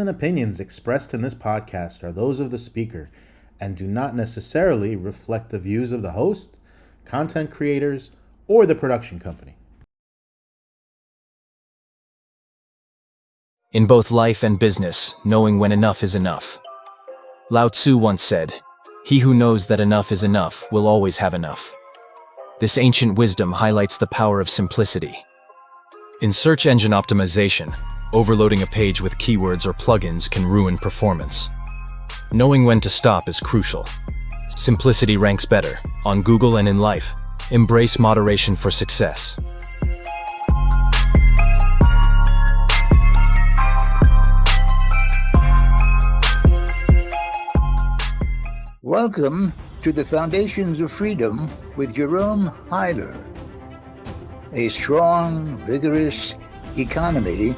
and opinions expressed in this podcast are those of the speaker and do not necessarily reflect the views of the host, content creators, or the production company. In both life and business, knowing when enough is enough. Lao Tzu once said, "He who knows that enough is enough will always have enough." This ancient wisdom highlights the power of simplicity. In search engine optimization, overloading a page with keywords or plugins can ruin performance. Knowing when to stop is crucial. Simplicity ranks better, on Google and in life. Embrace moderation for success. Welcome to the Foundations of Freedom with Jerome Huyler. A strong, vigorous economy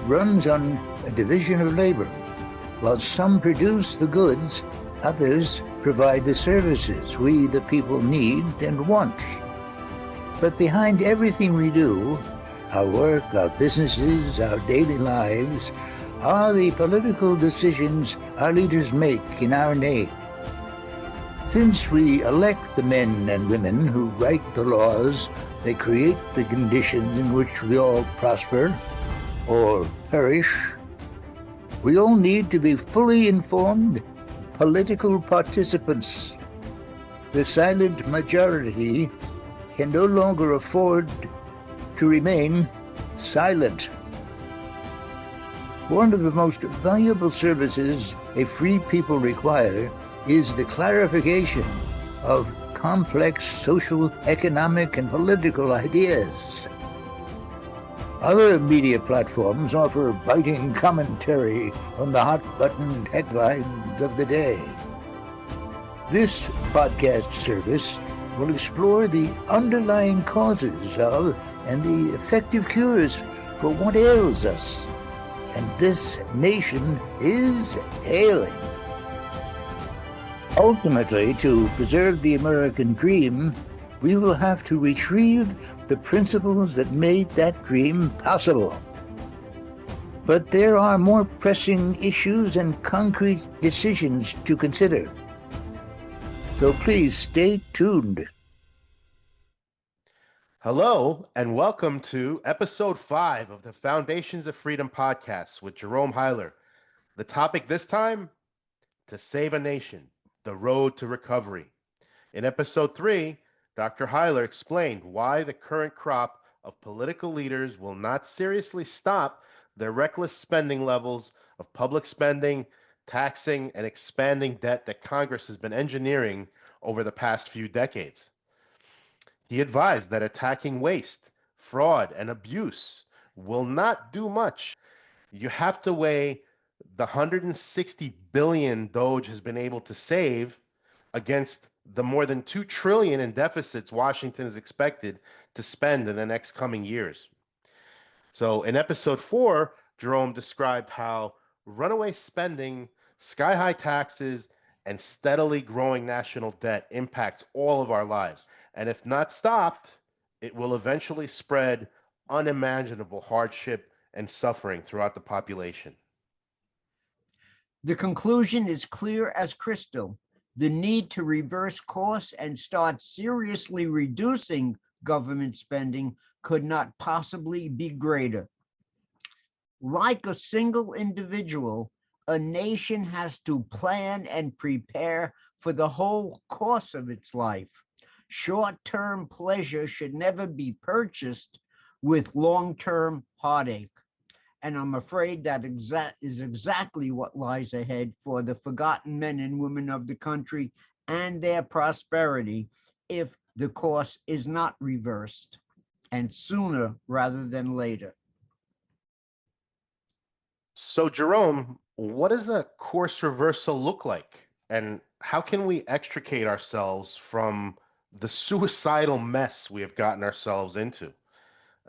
runs on a division of labor. While some produce the goods, others provide the services we, the people, need and want. But behind everything we do, our work, our businesses, our daily lives, are the political decisions our leaders make in our name. Since we elect the men and women who write the laws that create the conditions in which we all prosper or perish, we all need to be fully informed political participants. The silent majority can no longer afford to remain silent. One of the most valuable services a free people require is the clarification of complex social, economic, and political ideas. Other media platforms offer biting commentary on the hot-button headlines of the day. This podcast service will explore the underlying causes of and the effective cures for what ails us. And this nation is ailing. Ultimately, to preserve the American dream, we will have to retrieve the principles that made that dream possible. But there are more pressing issues and concrete decisions to consider. So please stay tuned. Hello, and welcome to episode 5 of the Foundations of Freedom podcast with Jerome Huyler. The topic this time, to save a nation, the road to recovery. In episode 3, Dr. Huyler explained why the current crop of political leaders will not seriously stop their reckless spending levels of public spending, taxing, and expanding debt that Congress has been engineering over the past few decades. He advised that attacking waste, fraud, and abuse will not do much. You have to weigh the 160 billion Doge has been able to save against the more than 2 trillion in deficits Washington is expected to spend in the next coming years. So in episode 4, Jerome described how runaway spending, sky-high taxes, and steadily growing national debt impacts all of our lives. And if not stopped, it will eventually spread unimaginable hardship and suffering throughout the population. The conclusion is clear as crystal. The need to reverse course and start seriously reducing government spending could not possibly be greater. Like a single individual, a nation has to plan and prepare for the whole course of its life. Short-term pleasure should never be purchased with long-term heartache. And I'm afraid that is exactly what lies ahead for the forgotten men and women of the country and their prosperity if the course is not reversed, and sooner rather than later. So, Jerome, what does a course reversal look like? And how can we extricate ourselves from the suicidal mess we have gotten ourselves into?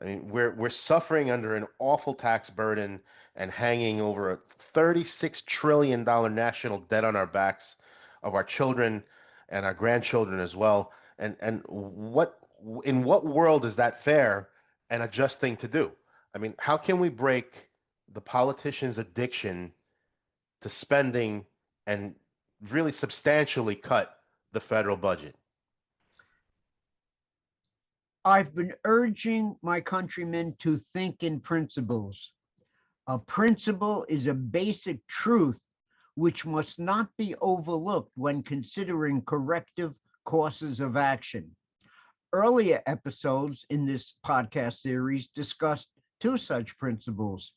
I mean, we're suffering under an awful tax burden and hanging over a $36 trillion national debt on our backs of our children and our grandchildren as well. And in what world is that fair and a just thing to do? I mean, how can we break the politicians' addiction to spending and really substantially cut the federal budget? I've been urging my countrymen to think in principles. A principle is a basic truth which must not be overlooked when considering corrective courses of action. Earlier episodes in this podcast series discussed two such principles.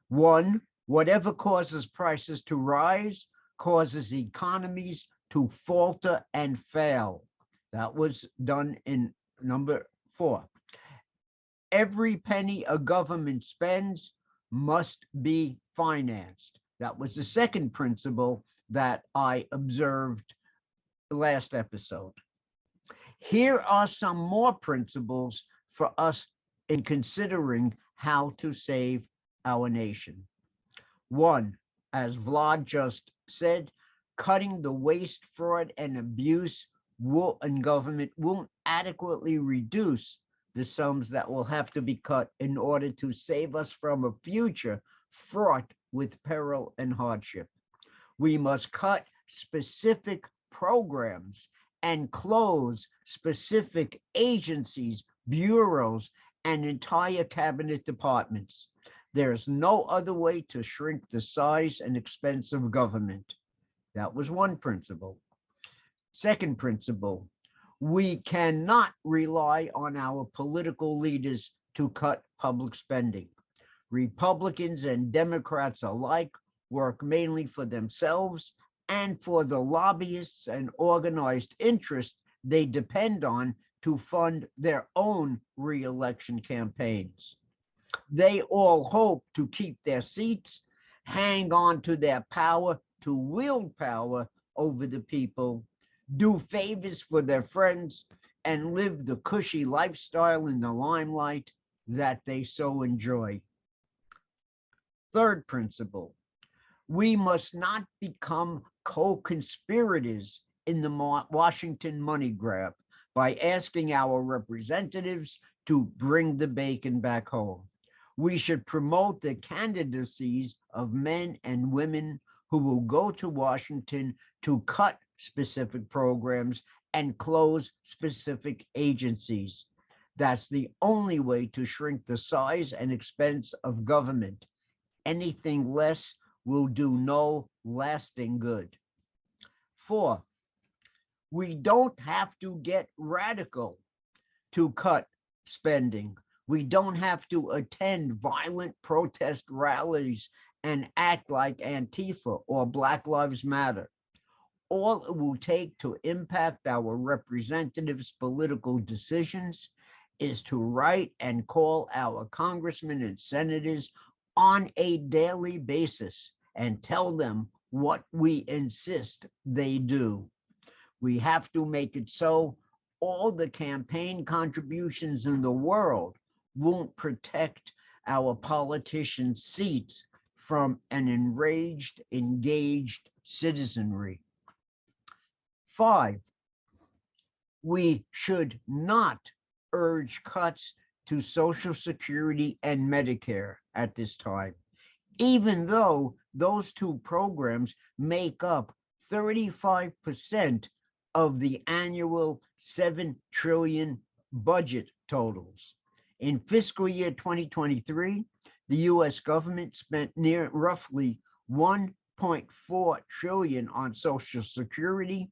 One, whatever causes prices to rise causes economies to falter and fail. That was done in number 4. Every penny a government spends must be financed. That was the second principle that I observed last episode. Here are some more principles for us in considering how to save our nation. 1, as Vlad just said, cutting the waste, fraud, and abuse in government won't adequately reduce the sums that will have to be cut in order to save us from a future fraught with peril and hardship. We must cut specific programs and close specific agencies, bureaus, and entire cabinet departments. There's no other way to shrink the size and expense of government. That was one principle. Second principle, we cannot rely on our political leaders to cut public spending. Republicans and Democrats alike work mainly for themselves and for the lobbyists and organized interests they depend on to fund their own re-election campaigns. They all hope to keep their seats, hang on to their power to wield power over the people, do favors for their friends, and live the cushy lifestyle in the limelight that they so enjoy. Third principle, we must not become co-conspirators in the Washington money grab by asking our representatives to bring the bacon back home. We should promote the candidacies of men and women who will go to Washington to cut specific programs and close specific agencies. That's the only way to shrink the size and expense of government. Anything less will do no lasting good. 4, we don't have to get radical to cut spending. We don't have to attend violent protest rallies and act like Antifa or Black Lives Matter. All it will take to impact our representatives' political decisions is to write and call our congressmen and senators on a daily basis and tell them what we insist they do. We have to make it so all the campaign contributions in the world won't protect our politicians' seats from an enraged, engaged citizenry. 5, we should not urge cuts to Social Security and Medicare at this time, even though those two programs make up 35% of the annual 7 trillion budget totals. In fiscal year 2023, the US government spent roughly 1.4 trillion on Social Security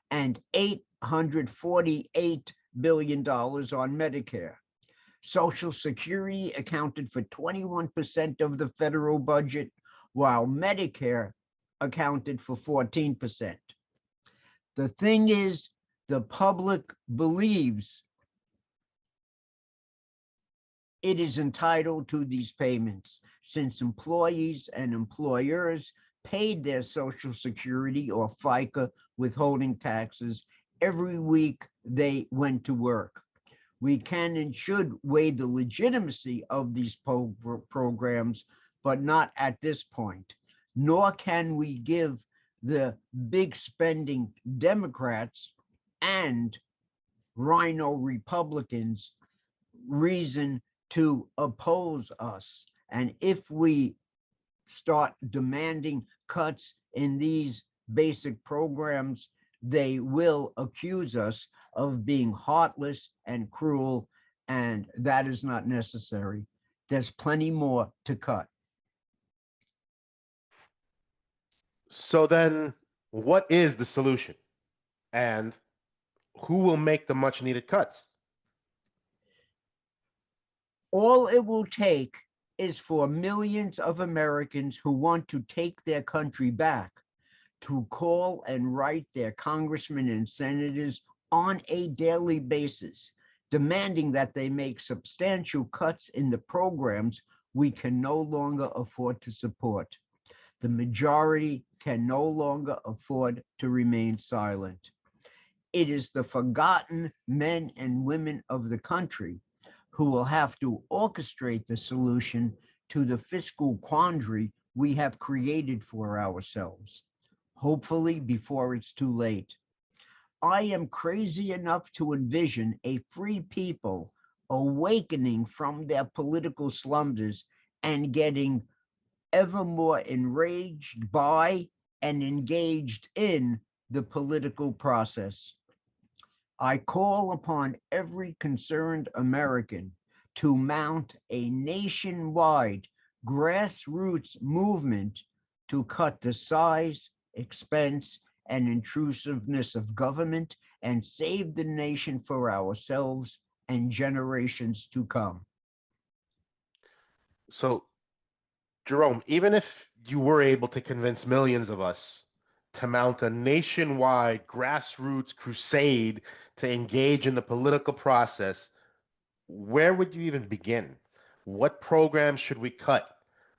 and $848 billion on Medicare. Social Security accounted for 21% of the federal budget, while Medicare accounted for 14%. The thing is, the public believes it is entitled to these payments, since employees and employers paid their Social Security or FICA withholding taxes every week they went to work. We can and should weigh the legitimacy of these programs, but not at this point. Nor can we give the big spending Democrats and rhino Republicans reason to oppose us. And if we start demanding cuts in these basic programs, they will accuse us of being heartless and cruel, and that is not necessary. There's plenty more to cut. So then, what is the solution? And who will make the much needed cuts? All it will take is for millions of Americans who want to take their country back to call and write their congressmen and senators on a daily basis, demanding that they make substantial cuts in the programs we can no longer afford to support. The majority can no longer afford to remain silent. It is the forgotten men and women of the country who will have to orchestrate the solution to the fiscal quandary we have created for ourselves, hopefully before it's too late. I am crazy enough to envision a free people awakening from their political slumbers and getting ever more enraged by and engaged in the political process. I call upon every concerned American to mount a nationwide grassroots movement to cut the size, expense, and intrusiveness of government and save the nation for ourselves and generations to come. So, Jerome, even if you were able to convince millions of us to mount a nationwide grassroots crusade to engage in the political process, where would you even begin? What programs should we cut?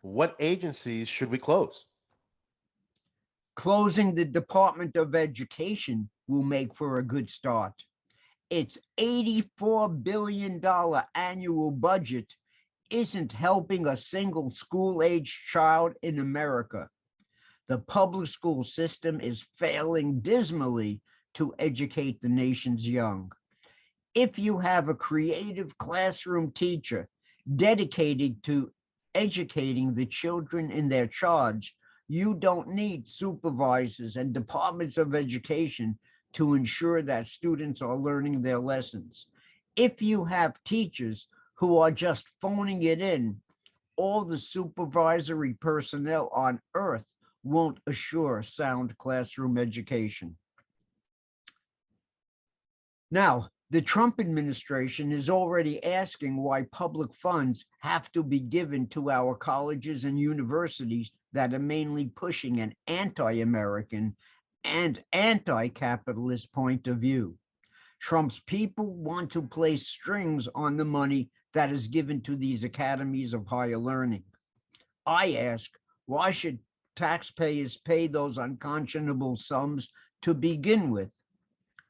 What agencies should we close? Closing the Department of Education will make for a good start. Its $84 billion annual budget isn't helping a single school-age child in America. The public school system is failing dismally to educate the nation's young. If you have a creative classroom teacher dedicated to educating the children in their charge, you don't need supervisors and departments of education to ensure that students are learning their lessons. If you have teachers who are just phoning it in, all the supervisory personnel on earth won't assure sound classroom education. Now, the Trump administration is already asking why public funds have to be given to our colleges and universities that are mainly pushing an anti-American and anti-capitalist point of view. Trump's people want to place strings on the money that is given to these academies of higher learning. I ask, why should taxpayers pay those unconscionable sums to begin with?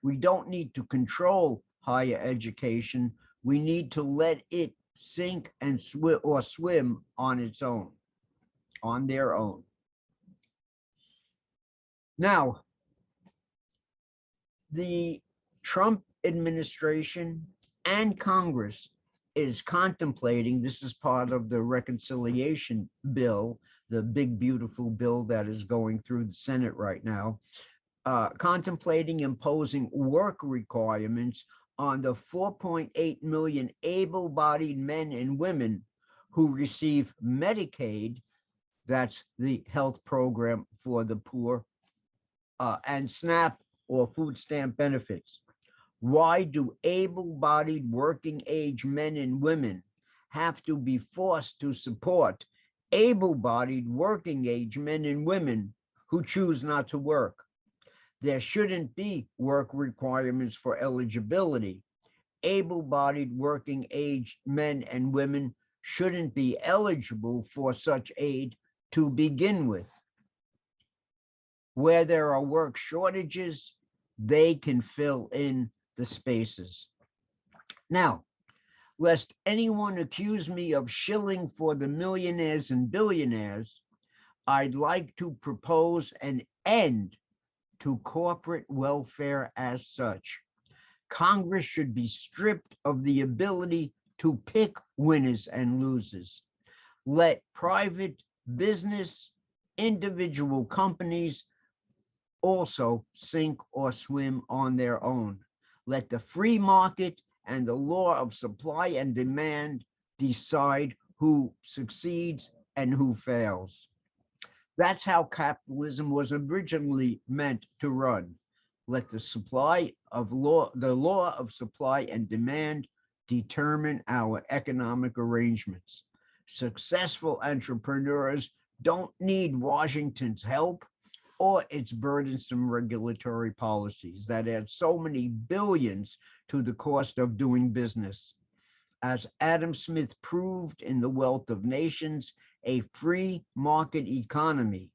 We don't need to control higher education. We need to let it sink and swim on its own, on their own. Now, the Trump administration and Congress is contemplating, this is part of the reconciliation bill, the big, beautiful bill that is going through the Senate right now, contemplating imposing work requirements on the 4.8 million able-bodied men and women who receive Medicaid, that's the health program for the poor, and SNAP or food stamp benefits. Why do able-bodied working age men and women have to be forced to support able-bodied working age men and women who choose not to work? There shouldn't be work requirements for eligibility. Able-bodied working age men and women shouldn't be eligible for such aid to begin with. Where there are work shortages, they can fill in the spaces. Now, lest anyone accuse me of shilling for the millionaires and billionaires, I'd like to propose an end to corporate welfare as such. Congress should be stripped of the ability to pick winners and losers. Let private business, individual companies also sink or swim on their own. Let the free market and the law of supply and demand decide who succeeds and who fails. That's how capitalism was originally meant to run. Let the law of supply and demand determine our economic arrangements. Successful entrepreneurs don't need Washington's help or its burdensome regulatory policies that add so many billions to the cost of doing business. As Adam Smith proved in The Wealth of Nations, a free market economy,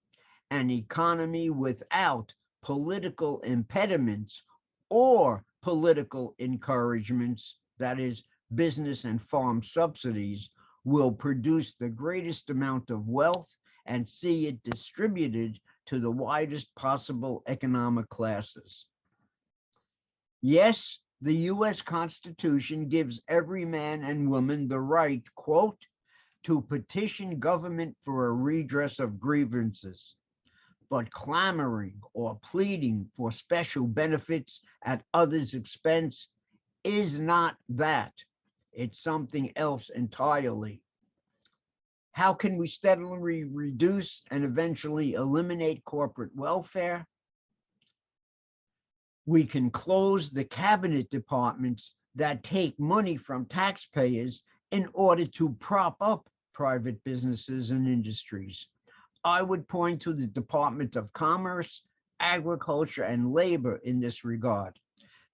an economy without political impediments or political encouragements, that is, business and farm subsidies, will produce the greatest amount of wealth and see it distributed to the widest possible economic classes. Yes, the U.S. Constitution gives every man and woman the right, quote, to petition government for a redress of grievances, but clamoring or pleading for special benefits at others' expense is not that. It's something else entirely. How can we steadily reduce and eventually eliminate corporate welfare? We can close the cabinet departments that take money from taxpayers in order to prop up private businesses and industries. I would point to the Department of Commerce, Agriculture, and Labor in this regard.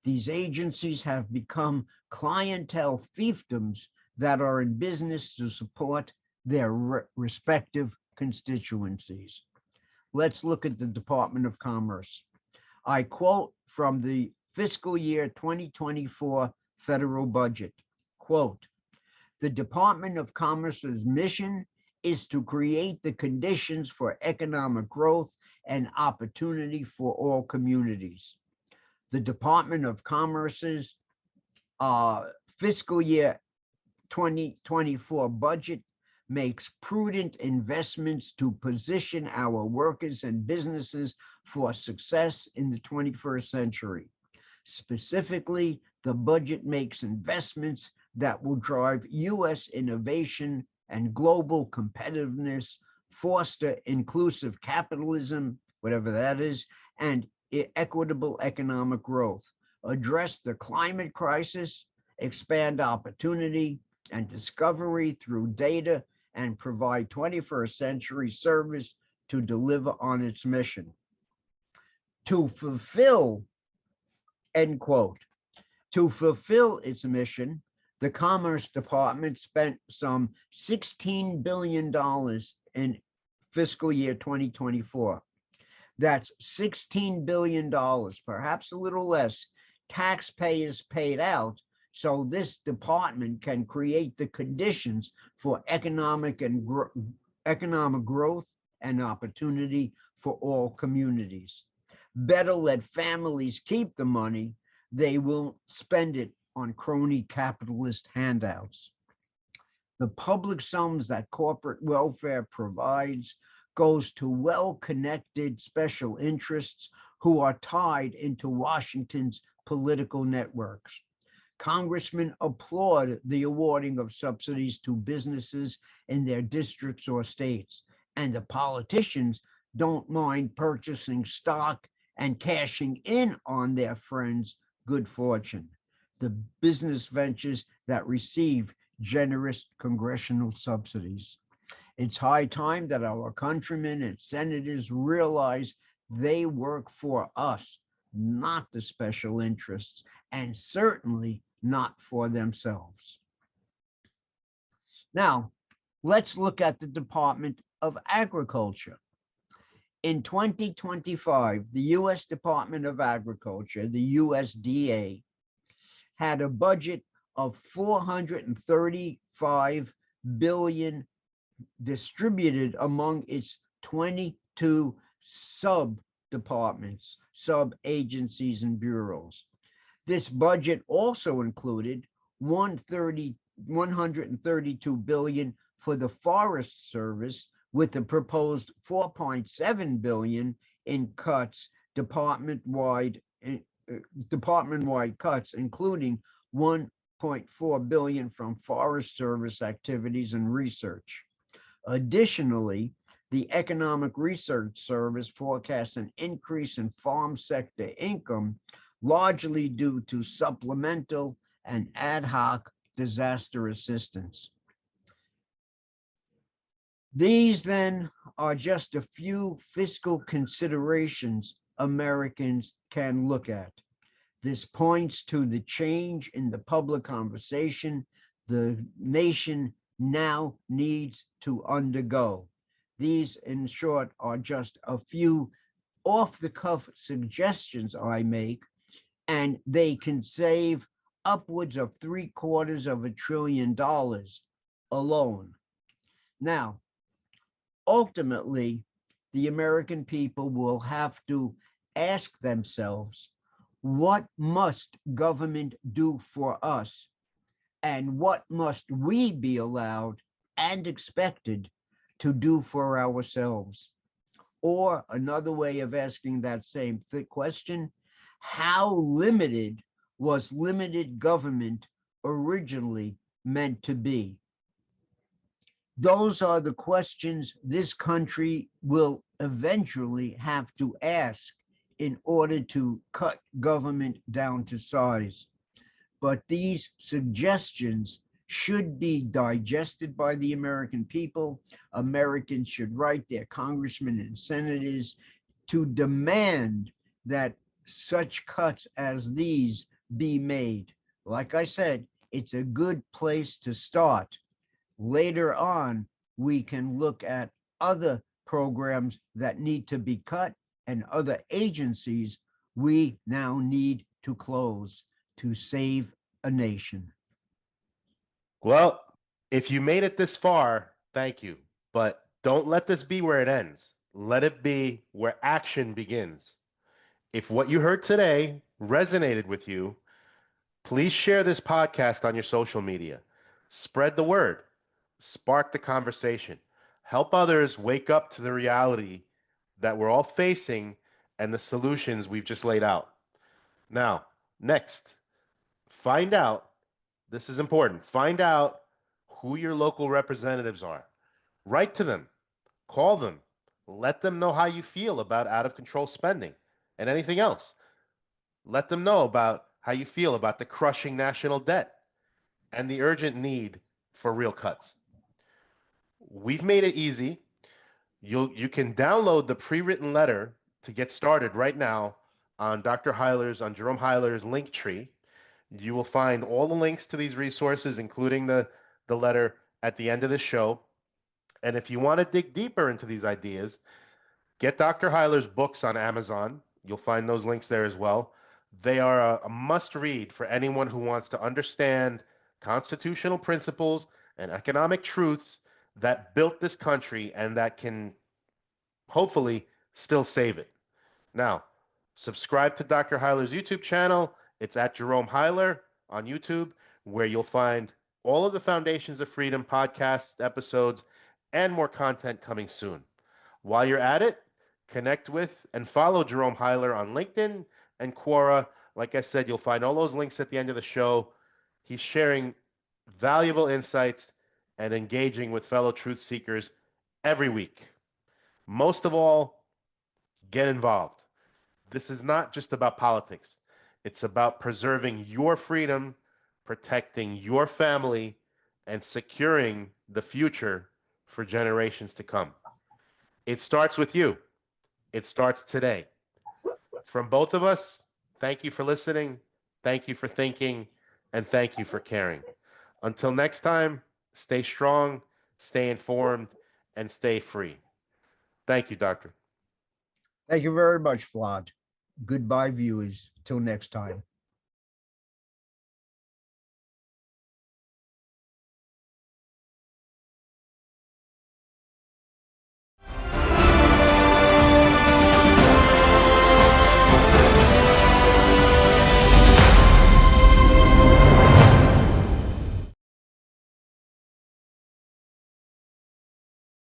These agencies have become clientele fiefdoms that are in business to support their respective constituencies. Let's look at the Department of Commerce. I quote from the fiscal year 2024 federal budget, quote, "The Department of Commerce's mission is to create the conditions for economic growth and opportunity for all communities." The Department of Commerce's fiscal year 2024 budget makes prudent investments to position our workers and businesses for success in the 21st century. Specifically, the budget makes investments that will drive U.S. innovation and global competitiveness, foster inclusive capitalism, whatever that is, and equitable economic growth, address the climate crisis, expand opportunity and discovery through data, and provide 21st century service to deliver on its mission. To fulfill, end quote, to fulfill its mission, the Commerce Department spent some $16 billion in fiscal year 2024. That's $16 billion, perhaps a little less, taxpayers paid out so this department can create the conditions for economic growth and opportunity for all communities. Better let families keep the money. They won't spend it on crony capitalist handouts. The public sums that corporate welfare provides goes to well-connected special interests who are tied into Washington's political networks. Congressmen applaud the awarding of subsidies to businesses in their districts or states, and the politicians don't mind purchasing stock and cashing in on their friends' good fortune, the business ventures that receive generous congressional subsidies. It's high time that our countrymen and senators realize they work for us, not the special interests, and certainly not for themselves. Now, let's look at the Department of Agriculture. In 2025, the U.S. Department of Agriculture, the USDA, had a budget of $435 billion distributed among its 22 sub-departments, sub-agencies, and bureaus. This budget also included $132 billion for the Forest Service, with the proposed 4.7 billion in cuts, department-wide cuts, including 1.4 billion from Forest Service activities and research. Additionally, the Economic Research Service forecasts an increase in farm sector income, largely due to supplemental and ad hoc disaster assistance. These then are just a few fiscal considerations Americans can look at. This points to the change in the public conversation the nation now needs to undergo. These, in short, are just a few off-the-cuff suggestions I make, and they can save upwards of $750 billion alone. Now, ultimately, the American people will have to ask themselves, what must government do for us? And what must we be allowed and expected to do for ourselves? Or another way of asking that same question, how limited was limited government originally meant to be? Those are the questions this country will eventually have to ask in order to cut government down to size. But these suggestions should be digested by the American people. Americans should write their congressmen and senators to demand that such cuts as these be made. Like I said, it's a good place to start. Later on, we can look at other programs that need to be cut and other agencies we now need to close to save a nation. Well, if you made it this far, thank you. But don't let this be where it ends. Let it be where action begins. If what you heard today resonated with you, please share this podcast on your social media. Spread the word. Spark the conversation. Help others wake up to the reality that we're all facing and the solutions we've just laid out. Now, next, find out, this is important, find out who your local representatives are. Write to them, call them, let them know how you feel about out of control spending and anything else. Let them know about how you feel about the crushing national debt and the urgent need for real cuts. We've made it easy. You can download the pre-written letter to get started right now on Jerome Huyler's link tree. You will find all the links to these resources, including the letter at the end of the show. And if you want to dig deeper into these ideas, get Dr. Huyler's books on Amazon. You'll find those links there as well. They are a must-read for anyone who wants to understand constitutional principles and economic truths that built this country and that can hopefully still save it. Now, subscribe to Dr. Huyler's YouTube channel. It's at Jerome Huyler on YouTube, where you'll find all of the Foundations of Freedom podcast episodes and more content coming soon. While you're at it, connect with and follow Jerome Huyler on LinkedIn and Quora. Like I said, you'll find all those links at the end of the show. He's sharing valuable insights and engaging with fellow truth seekers every week. Most of all, get involved. This is not just about politics. It's about preserving your freedom, protecting your family, and securing the future for generations to come. It starts with you. It starts today. From both of us, thank you for listening, thank you for thinking, and thank you for caring. Until next time, stay strong, stay informed, and stay free. Thank you, Doctor. Thank you very much, Vlad. Goodbye, viewers. Till next time.